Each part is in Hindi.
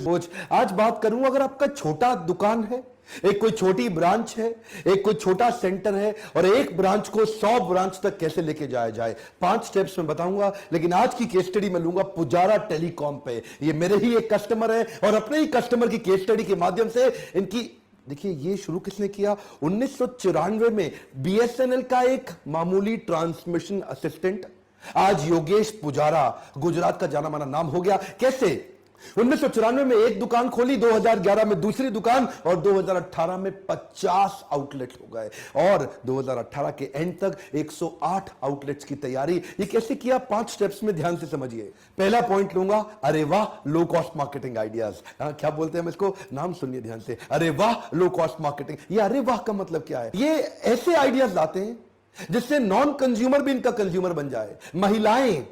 बोझ। आज बात करूं, अगर आपका छोटा दुकान है, एक कोई छोटी ब्रांच है, एक कोई छोटा सेंटर है, और एक ब्रांच को 100 ब्रांच तक कैसे लेके जाया जाए, 5 स्टेप्स में बताऊंगा। लेकिन आज की केस स्टडी में लूंगा पुजारा टेलीकॉम पे। ये मेरे ही एक कस्टमर है और अपने ही कस्टमर की केस स्टडी के माध्यम से इनकी, देखिए ये शुरू किसने किया, 1994 में बीएसएनएल का एक मामूली ट्रांसमिशन असिस्टेंट आज योगेश पुजारा गुजरात का जाना माना नाम हो गया। कैसे? 1994 में एक दुकान खोली, 2011 में दूसरी दुकान, और 2018 में 50 आउटलेट हो गए, और 2018 के एंड तक 108 आउटलेट्स की तैयारी। ये कैसे किया? 5 स्टेप्स में ध्यान से समझिए। पहला पॉइंट लूंगा, अरे वाह लो कॉस्ट मार्केटिंग आइडियाज। क्या बोलते हैं हम इसको? नाम सुनिए ध्यान से, अरे वाह लो कॉस्ट मार्केटिंग। ये अरे वाह का मतलब क्या है? ये ऐसे आइडियाज लाते हैं जिससे नॉन कंज्यूमर भी इनका कंज्यूमर बन जाए। महिलाएं,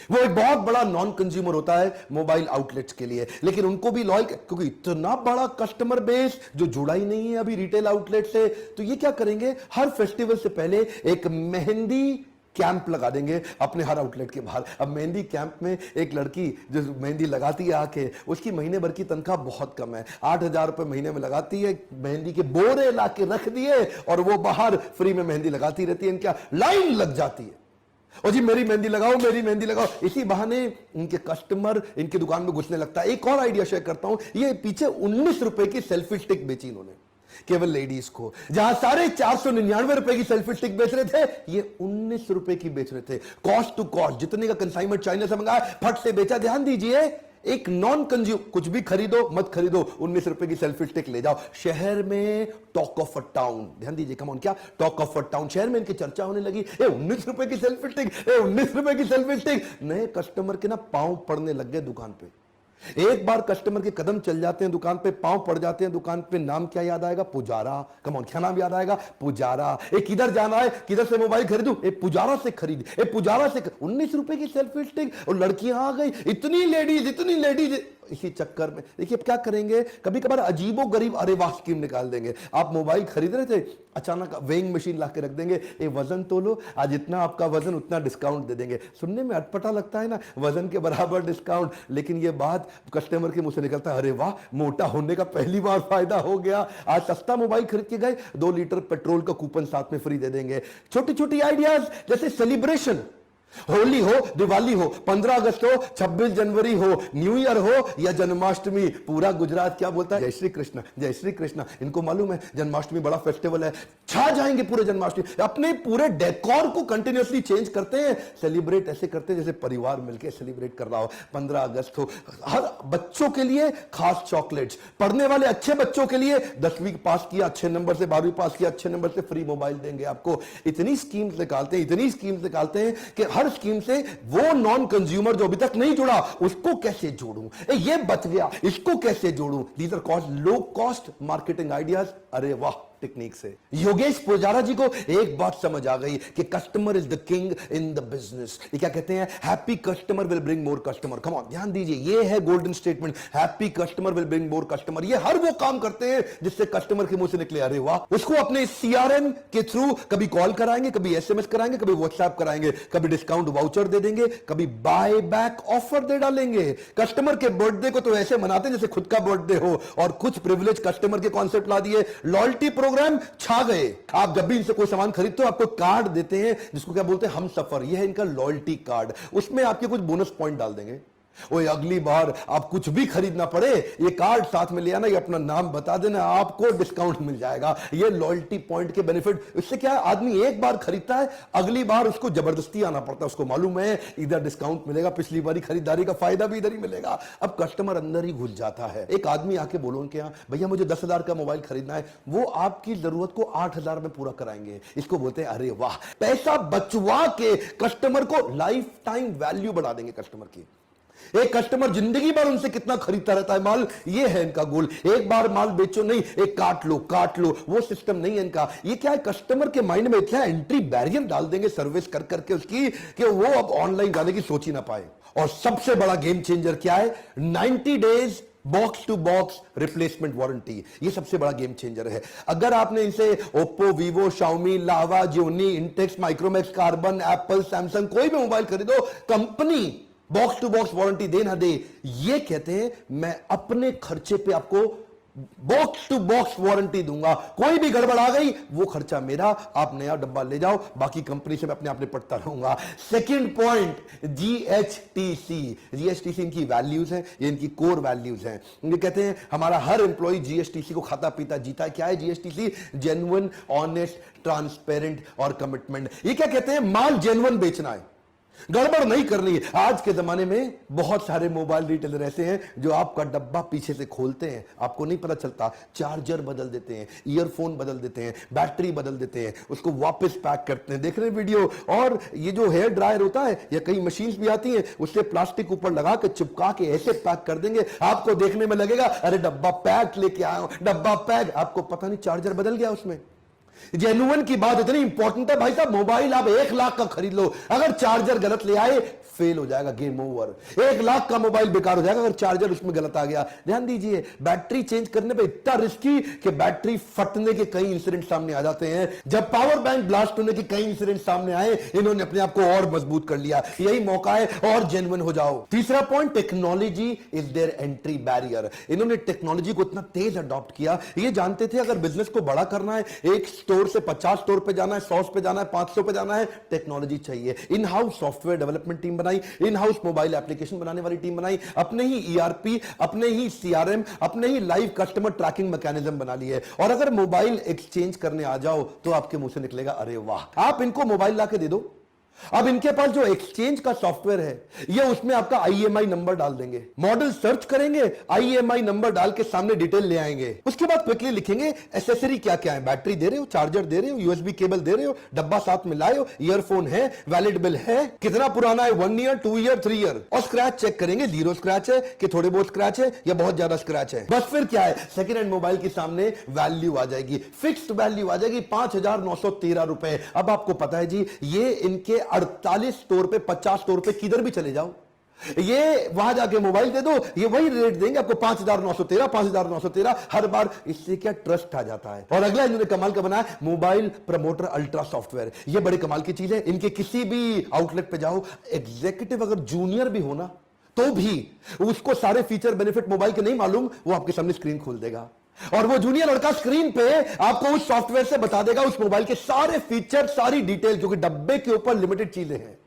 वो एक बहुत बड़ा नॉन कंज्यूमर होता है मोबाइल आउटलेट्स के लिए, लेकिन उनको भी लॉयल, क्योंकि इतना बड़ा कस्टमर बेस जो जुड़ा ही नहीं है अभी रिटेल आउटलेट से, तो ये क्या करेंगे, हर फेस्टिवल से पहले एक मेहंदी कैंप लगा देंगे अपने हर आउटलेट के बाहर। अब मेहंदी कैंप में एक लड़की जो मेहंदी लगाती है आके, उसकी महीने भर की तनख्वाह बहुत कम है, 8,000 रुपए महीने में लगाती है, मेहंदी के बोरे ला के रख दिए और वो बाहर फ्री में मेहंदी लगाती रहती है। इनका लाइन लग जाती है, और जी मेरी मेहंदी लगाओ, मेरी मेहंदी लगाओ। इसी बहाने इनके कस्टमर इनकी दुकान में घुसने लगता है। एक और आइडिया शेयर करता हूं, ये पीछे 19 रुपए की सेल्फी स्टिक बेची इन्होंने केवल लेडीज को, जहां सारे 499 रुपए की सेल्फी स्टिक बेच रहे थे, ये 19 रुपए की बेच रहे थे। कॉस्ट टू कॉस्ट, जितने का कंसाइनमेंट चाइना से मंगाया फट से बेचा। ध्यान दीजिए, एक नॉन कंज्यूम, कुछ भी खरीदो मत खरीदो, 19 रुपए की सेल्फी स्टिक ले जाओ। शहर में टॉक ऑफ अ टाउन, ध्यान दीजिए, कम ऑन, क्या टॉक ऑफ अ टाउन, शहर में इनकी चर्चा होने लगी। 19 रुपए की सेल्फी स्टिक, 19 रुपए की सेल्फी स्टिक। नए कस्टमर के ना पांव पड़ने लग गए दुकान पे। एक बार कस्टमर के कदम चल जाते हैं दुकान पे, पांव पड़ जाते हैं दुकान पे, नाम क्या याद आएगा? पुजारा। कम ऑन, क्या नाम याद आएगा? पुजारा। किधर जाना है, किधर से मोबाइल खरीदूं? पुजारा से खरीद, पुजारा से 19 रुपए की सेल्फी स्टिक, और लड़कियां आ गई, इतनी लेडीज। इसी चक्कर में देखिए अब क्या करेंगे, कभी कभार अजीबो गरीब अरे वाह स्कीम निकाल देंगे। आप मोबाइल खरीद रहे थे, अचानक वेइंग मशीन ला के रख देंगे, ये वजन तोलो, आज इतना आपका वजन उतना डिस्काउंट दे देंगे। सुनने में अटपटा लगता है ना, वजन के बराबर डिस्काउंट, लेकिन ये बात कस्टमर के मुंह से निकलता है, अरे वाह मोटा होने का पहली बार फायदा हो गया। आज सस्ता मोबाइल खरीद के गए, 2 लीटर पेट्रोल का कूपन साथ में फ्री दे देंगे। छोटी छोटी आइडियाज, जैसे सेलिब्रेशन, होली हो, दिवाली हो, 15 अगस्त हो, 26 जनवरी हो, न्यू ईयर हो या जन्माष्टमी, पूरा गुजरात क्या बोलता है? जय श्री कृष्ण, जय श्री कृष्ण। इनको मालूम है जन्माष्टमी बड़ा फेस्टिवल है, छा जाएंगे पूरे जन्माष्टमी। अपने पूरे डेकोर को कंटिन्यूअसली चेंज करते हैं, सेलिब्रेट ऐसे करते हैं जैसे परिवार मिलकर सेलिब्रेट कर रहा हो। 15 अगस्त हो, हर बच्चों के लिए खास चॉकलेट्स, पढ़ने वाले अच्छे बच्चों के लिए 10वीं पास किया अच्छे नंबर से, 12वीं पास किया अच्छे नंबर से, फ्री मोबाइल देंगे आपको। इतनी स्कीम्स निकालते हैं कि हर स्कीम से वो नॉन कंज्यूमर जो अभी तक नहीं जुड़ा, उसको कैसे जोड़ूं, ये बच गया, इसको कैसे जोड़ूं। These are cost low cost marketing ideas, अरे वाह टेक्निक से। योगेश पुजारा जी को एक बात समझ आ गई कि customer is the king in the business. ये क्या कहते हैं? Happy customer will bring more customer. Come on, ध्यान दीजिए, ये है golden statement, happy customer will bring more customer. ये हर वो काम करते हैं जिससे कस्टमर के मुंह से निकले अरे वाह। उसको अपने सीआरएम के थ्रू कभी कॉल कराएंगे, कभी एसएमएस कराएंगे, कभी व्हाट्सएप कराएंगे, कभी डिस्काउंट वाउचर दे देंगे, कभी बाय बैक ऑफर दे डालेंगे। कस्टमर के बर्थडे को तो ऐसे मनाते हैं जैसे खुद का बर्थडे हो, और कुछ प्रिविलेज कस्टमर के कॉन्सेप्ट ला दिए। लॉयल्टी प्रोग्राम छा गए। आप जब भी इनसे कोई सामान खरीदते हो, आपको कार्ड देते हैं जिसको क्या बोलते हैं? हम सफर। यह है इनका लॉयल्टी कार्ड, उसमें आपके कुछ बोनस पॉइंट डाल देंगे। ओए अगली बार आप कुछ भी खरीदना पड़े, ये कार्ड साथ में ले आना, ये अपना नाम बता देना, आपको डिस्काउंट मिल जाएगा। ये लॉयल्टी पॉइंट के बेनिफिट। इससे क्या है, आदमी एक बार खरीदता है, अगली बार उसको जबरदस्ती आना पड़ता है। उसको मालूम है इधर डिस्काउंट मिलेगा, पिछली बारी खरीदारी का फायदा भी इधर ही मिलेगा। अब कस्टमर अंदर ही घुस जाता है। एक आदमी आके बोलो उनके यहाँ, भैया मुझे 10,000 का मोबाइल खरीदना है, वो आपकी जरूरत को 8,000 में पूरा कराएंगे। इसको बोलते हैं अरे वाह। पैसा बचवा के कस्टमर को लाइफ टाइम वैल्यू बढ़ा देंगे कस्टमर की। एक कस्टमर जिंदगी भर उनसे कितना खरीदता रहता है माल, ये है इनका गोल। एक बार माल बेचो नहीं, एक काट लो, वो सिस्टम नहीं है इनका। ये क्या है, कस्टमर के माइंड में इतना एंट्री बैरियर डाल देंगे सर्विस कर करके उसकी, कि वो अब ऑनलाइन जाने की सोच ही ना पाए। और सबसे बड़ा गेम चेंजर क्या है, 90 days box to box replacement warranty. ये सबसे बड़ा गेम चेंजर है। अगर आपने इनसे Oppo, Vivo, Xiaomi, Lava, Gionee, Intex, Micromax, Karbonn, Apple, Samsung कोई भी मोबाइल खरीदो, company box to box warranty दे ना दे, ये कहते हैं मैं अपने खर्चे पे आपको बॉक्स टू बॉक्स वारंटी दूंगा, कोई भी गड़बड़ आ गई वो खर्चा मेरा, आप नया डब्बा ले जाओ, बाकी कंपनी से मैं अपने आप निपटता रहूंगा। Second point, GHTC. जीएचटीसी इनकी वैल्यूज हैं, ये इनकी कोर वैल्यूज हैं। ये कहते हैं हमारा हर एम्प्लॉय जीएचटीसी को खाता पीता जीता है। क्या है जीएचटीसी? जेन्युइन, ऑनेस्ट, ट्रांसपेरेंट और कमिटमेंट। ये क्या कहते हैं? माल जेन्युइन बेचना है, गड़बड़ नहीं करनी है। आज के जमाने में बहुत सारे मोबाइल रिटेलर ऐसे हैं जो आपका डब्बा पीछे से खोलते हैं, आपको नहीं पता चलता, चार्जर बदल देते हैं, ईयरफोन बदल देते हैं, बैटरी बदल देते हैं, उसको वापस पैक करते हैं। देख रहे हैं वीडियो? और ये जो हेयर ड्रायर होता है या कई मशीन्स भी आती हैं, उससे प्लास्टिक ऊपर लगा के चिपका के ऐसे पैक कर देंगे, आपको देखने में लगेगा अरे डब्बा पैक लेके आया हूं, डब्बा पैक, आपको पता नहीं चार्जर बदल गया उसमें। जेन्युइन की बात इतनी इंपॉर्टेंट है भाई साहब, मोबाइल आप 1 लाख का खरीद लो, अगर चार्जर गलत ले आए फेल हो जाएगा, गेम ओवर। 1 लाख का मोबाइल बेकार हो जाएगा अगर चार्जर उसमें गलत आ गया। ध्यान दीजिए, बैटरी चेंज करने पे इतना रिस्की कि बैटरी फटने के कई इंसिडेंट सामने आ जाते हैं। जब पावर बैंक ब्लास्ट होने के कई इंसिडेंट सामने आए, इन्होंने अपने आप को और मजबूत कर लिया। यही मौका है, और जेन्युइन हो जाओ। तीसरा point, technology is there entry barrier. इन्होंने टेक्नोलॉजी को इतना तेज अडॉप्ट किया, ये जानते थे अगर बिजनेस को बड़ा करना है, एक स्टोर से 50 स्टोर पे जाना है, 100 पे जाना है, 500 पे जाना है, टेक्नोलॉजी चाहिए। In house software development team बनाई, इन हाउस मोबाइल एप्लीकेशन बनाने वाली टीम बनाई, अपने ही ईआरपी, अपने ही सीआरएम, अपने ही लाइव कस्टमर ट्रैकिंग मैकेनिज्म बना लिए। और अगर मोबाइल एक्सचेंज करने आ जाओ तो आपके मुंह से निकलेगा अरे वाह। आप इनको मोबाइल लाके दे दो, अब इनके पास जो एक्सचेंज का सॉफ्टवेयर है, ये उसमें आपका आईएमआई नंबर डाल देंगे, मॉडल सर्च करेंगे, आईएमआई नंबर डाल के सामने डिटेल ले आएंगे। उसके बाद क्विकली लिखेंगे एसेसरी क्या क्या है, बैटरी दे रहे हो, चार्जर दे रहे हो, यूएसबी केबल दे रहे हो, डब्बा साथ में लाए हो, ईयरफोन है, वैलिड बिल है, कितना पुराना है, 1 ईयर, 2 ईयर, 3 ईयर, और स्क्रैच चेक करेंगे, 0 स्क्रैच है कि थोड़े बहुत स्क्रैच है या बहुत ज्यादा स्क्रैच है। बस फिर क्या है, सेकेंड हैंड मोबाइल के सामने वैल्यू आ जाएगी, फिक्स्ड वैल्यू आ जाएगी 5,913 रुपए। अब आपको पता है जी, ये इनके 48 स्टोर पे, 50 स्टोर पे, किधर भी चले जाओ, ये वहां जाके मोबाइल दे दो, ये वही रेट देंगे आपको, 5,913, 5,913 हर बार। इससे क्या ट्रस्ट आ जाता है। और अगला इन्होंने कमाल का बनाया, मोबाइल प्रमोटर अल्ट्रा सॉफ्टवेयर। ये बड़े कमाल की चीज है। इनके किसी भी आउटलेट पे जाओ, एग्जीक्यूटिव अगर जूनियर भी हो ना, तो भी उसको सारे फीचर बेनिफिट मोबाइल के नहीं मालूम, वो आपके सामने स्क्रीन खोल देगा, और वो जूनियर लड़का स्क्रीन पे आपको उस सॉफ्टवेयर से बता देगा उस मोबाइल के सारे फीचर, सारी डिटेल, क्योंकि डब्बे के ऊपर लिमिटेड चीजें हैं,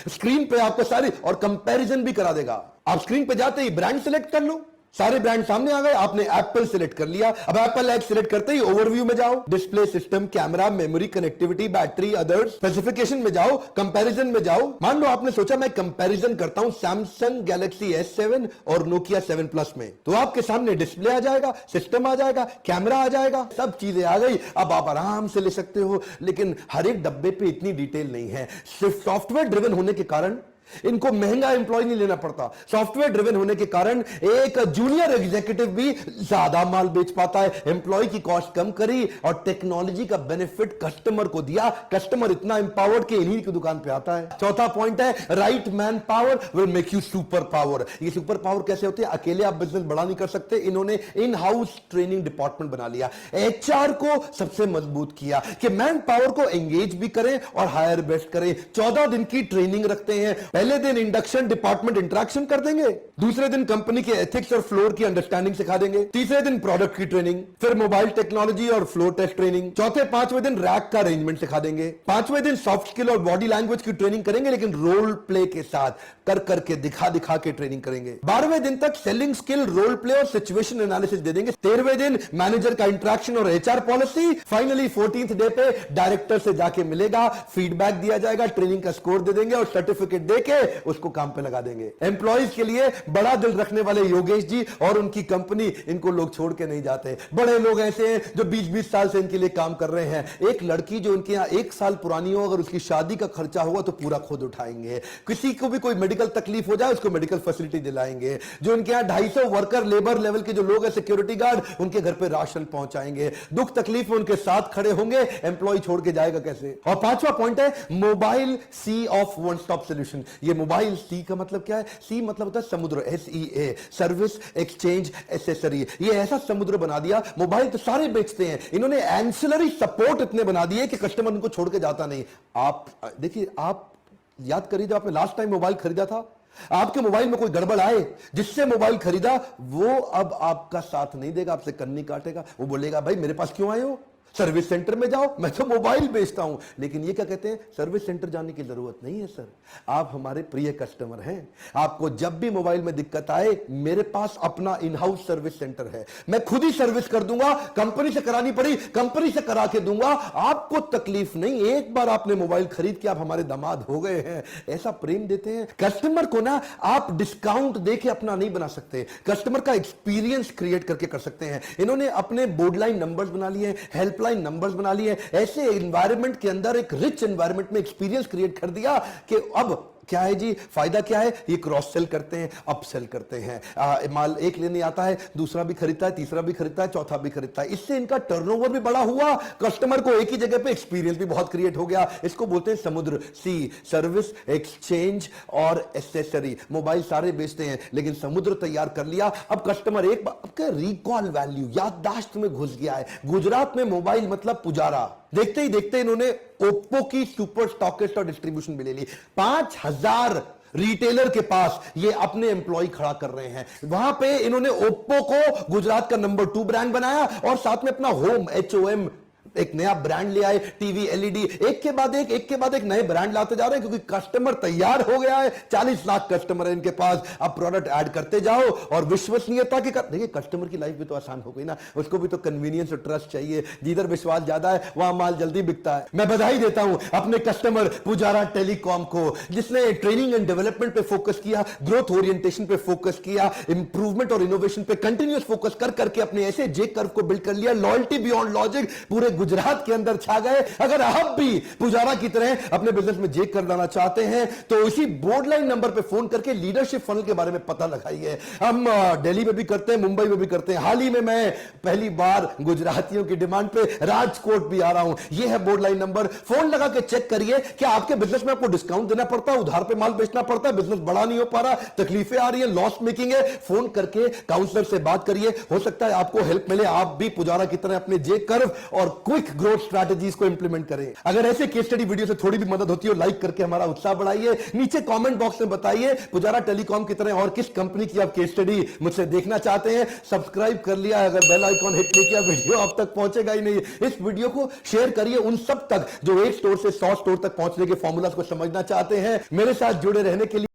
स्क्रीन पे आपको सारी, और कंपैरिजन भी करा देगा। आप स्क्रीन पे जाते ही ब्रांड सिलेक्ट कर लो, सारे ब्रांड सामने आ गए, आपने एप्पल सिलेक्ट कर लिया। अब एप्पल ऐप सिलेक्ट करते ही ओवरव्यू में जाओ, display, system, camera, memory, connectivity, battery, others, specification में जाओ, कंपैरिजन में जाओ। मान लो आपने सोचा मैं कंपैरिजन करता हूं सैमसंग गैलेक्सी S7 और नोकिया 7 प्लस में, तो आपके सामने डिस्प्ले आ जाएगा, सिस्टम आ जाएगा, कैमरा आ जाएगा, सब चीजें आ गई। अब आप आराम से ले सकते हो। लेकिन हर एक डब्बे पे इतनी डिटेल नहीं है। सिर्फ सॉफ्टवेयर ड्रिवन होने के कारण इनको महंगा एम्प्लॉय नहीं लेना पड़ता। सॉफ्टवेयर ड्रिवन होने के कारण एक जूनियर एग्जीक्यूटिव भी ज्यादा माल बेच पाता है, एम्प्लॉय की कॉस्ट कम करी और टेक्नोलॉजी का बेनिफिट कस्टमर को दिया। कस्टमर इतना एम्पावर्ड कि इन्हीं की दुकान पे आता है। चौथा पॉइंट है, right man power will make you super power. ये सुपर पावर कैसे होते हैं? अकेले आप बिजनेस बड़ा नहीं कर सकते। इन्होंने इन हाउस ट्रेनिंग डिपार्टमेंट बना लिया, एचआर को सबसे मजबूत किया कि मैन पावर को एंगेज भी करें और हायर बेस्ट करें। 14 दिन की ट्रेनिंग रखते हैं। पहले दिन इंडक्शन, डिपार्टमेंट इंटरेक्शन कर देंगे, दूसरे दिन कंपनी के एथिक्स और फ्लोर की अंडरस्टैंडिंग सिखा देंगे, तीसरे दिन प्रोडक्ट की ट्रेनिंग, फिर मोबाइल टेक्नोलॉजी और फ्लोर टेस्ट ट्रेनिंग, चौथे पांचवें दिन रैक का अरेंजमेंट सिखा देंगे, पांचवें दिन सॉफ्ट स्किल और बॉडी लैंग्वेज की ट्रेनिंग करेंगे, लेकिन रोल प्ले के साथ, कर करके, दिखा दिखा के ट्रेनिंग करेंगे। 12वें दिन तक सेलिंग स्किल, रोल प्ले और सिचुएशन एनालिसिस दे देंगे। 13वें दिन मैनेजर का इंटरेक्शन और HR policy. Finally 14th day पे डायरेक्टर से जाके मिलेगा, फीडबैक दिया जाएगा, ट्रेनिंग का स्कोर दे देंगे और सर्टिफिकेट देके उसको काम पे लगा देंगे। एम्प्लॉइज के लिए बड़ा दिल रखने वाले योगेश जी और उनकी कंपनी, इनको लोग छोड़ के नहीं जाते। बड़े लोग ऐसे हैं जो 20-20 साल से इनके लिए काम कर रहे हैं। एक लड़की जो इनके यहां 1 साल पुरानी हो, अगर उसकी शादी का खर्चा होगा तो पूरा खुद उठाएंगे। किसी को भी कोई मेडिकल तकलीफ हो जाए उसको मेडिकल फैसिलिटी दिलाएंगे। जो इनके यहां 250 वर्कर, लेबर लेवल के जो लोग हैं, सिक्योरिटी गार्ड, उनके घर पे राशन पहुंचाएंगे। दुख तकलीफ में उनके साथ खड़े होंगे। एम्प्लॉय छोड़ के जाएगा कैसे? और 5वां पॉइंट है, mobile C of one stop solution. ये मोबाइल सी का मतलब क्या है? सी मतलब होता है समुद्र, SEA, सर्विस, एक्सचेंज, एसेसरी। ये ऐसा समुद्र बना दिया। मोबाइल तो सारे बेचते हैं, इन्होंने एंसिलरी सपोर्ट इतने बना दिए कि कस्टमर उनको छोड़ के जाता नहीं। आप देखिए, आप याद करिए, जब आपने लास्ट टाइम मोबाइल खरीदा था, आपके मोबाइल में कोई गड़बड़ आए, जिससे मोबाइल खरीदा वो अब आपका साथ नहीं देगा, आपसे कन्नी काटेगा। वो बोलेगा भाई मेरे पास क्यों आए हो, सर्विस सेंटर में जाओ, मैं तो मोबाइल बेचता हूं। लेकिन ये क्या कहते हैं, सर्विस सेंटर जाने की जरूरत नहीं है सर, आप हमारे प्रिय कस्टमर हैं। आपको जब भी मोबाइल में दिक्कत आए, मेरे पास अपना इन हाउस सर्विस सेंटर है, मैं खुद ही सर्विस कर दूंगा। कंपनी से करानी पड़ी कंपनी से करा के दूंगा, आपको तकलीफ नहीं। एक बार आपने मोबाइल खरीद के आप हमारे दामाद हो गए हैं, ऐसा प्रेम देते हैं कस्टमर को ना। आप डिस्काउंट देके अपना नहीं बना सकते, कस्टमर का एक्सपीरियंस क्रिएट करके कर सकते हैं। इन्होंने अपने बोर्ड लाइन नंबर्स बना लिए, हेल्पलाइन नंबर्स बना लिए, ऐसे एनवायरनमेंट के अंदर, एक रिच एनवायरनमेंट में एक्सपीरियंस क्रिएट कर दिया कि अब क्या है जी, फायदा क्या है, ये क्रॉस सेल करते हैं, अप सेल करते हैं। माल एक लेने आता है, दूसरा भी खरीदता है, तीसरा भी खरीदता है, चौथा भी खरीदता है। इससे इनका टर्नओवर भी बड़ा हुआ, कस्टमर को एक ही जगह पे एक्सपीरियंस भी बहुत क्रिएट हो गया। इसको बोलते हैं समुद्र, सी, सर्विस, एक्सचेंज और एसेसरी। मोबाइल सारे बेचते हैं, लेकिन समुद्र तैयार कर लिया। अब कस्टमर एक बार आपका रिकॉल वैल्यू, याददाश्त में घुस गया है। गुजरात में मोबाइल मतलब पुजारा, देखते ही देखते इन्होंने ओप्पो की सुपर स्टॉकिस्ट और डिस्ट्रीब्यूशन भी ले ली। 5000 रिटेलर के पास ये अपने एम्प्लॉय खड़ा कर रहे हैं। वहां पे इन्होंने ओप्पो को गुजरात का नंबर 2 ब्रांड बनाया और साथ में अपना होम, HOM एक नया ब्रांड ले आए। टीवी, LED, एक के बाद एक नए ब्रांड लाते जा रहे हैं, क्योंकि कस्टमर तैयार हो गया है। 40 लाख कस्टमर है इनके पास। अब प्रोडक्ट ऐड करते जाओ और विश्वसनीयता के देखिए, कस्टमर की लाइफ भी तो आसान हो गई ना, उसको भी तो कन्वीनियंस और ट्रस्ट चाहिए। जिधर विश्वास ज्यादा है वहां माल जल्दी बिकता है। मैं बधाई देता हूं अपने कस्टमर पुजारा टेलीकॉम को, जिसने ट्रेनिंग एंड डेवलपमेंट पे फोकस किया, ग्रोथ ओरिएंटेशन पे फोकस किया, इंप्रूवमेंट और इनोवेशन पे कंटिन्यूअस फोकस कर करके अपने ऐसे जे कर्व को बिल्ड कर लिया। लॉयल्टी बियॉन्ड लॉजिक पूरे गुजरात के अंदर छा गए। अगर आप भी पुजारा की तरह अपने बिजनेस में जेक कर लाना चाहते हैं तो इसी बोर्ड लाइन नंबर पे फोन करके लीडरशिप फनल के बारे में पता लगाइए। हम दिल्ली में भी करते हैं, मुंबई में भी करते हैं। हाल ही में मैं पहली बार गुजरातियों की डिमांड पे राजकोट भी आ रहा हूं। यह है बोर्ड लाइन नंबर, फोन लगा के चेक करिए क्या आपके बिजनेस में आपको डिस्काउंट देना पड़ता है, उधार पे माल बेचना पड़ता है, बिजनेस बड़ा नहीं हो पा रहा, तकलीफें आ रही है, लॉस मेकिंग है। फोन करके काउंसलर से बात करिए, हो सकता है आपको हेल्प मिले, आप भी पुजारा की तरह अपने जे कर्व और क्विक ग्रोथ स्ट्रैटेजीज को इंप्लीमेंट करें। अगर ऐसे केस स्टडी वीडियो से थोड़ी भी मदद होती है, लाइक करके हमारा उत्साह बढ़ाइए। नीचे कमेंट बॉक्स में बताइए पुजारा टेलीकॉम की तरह और किस कंपनी की आप केस स्टडी मुझसे देखना चाहते हैं। सब्सक्राइब कर लिया, अगर बेल आइकॉन हिट नहीं किया वीडियो आप तक पहुंचेगा ही नहीं। इस वीडियो को शेयर करिए उन सब तक जो एक स्टोर से 100 स्टोर तक पहुंचने के फॉर्मूलाज को समझना चाहते हैं। मेरे साथ जुड़े रहने के लिए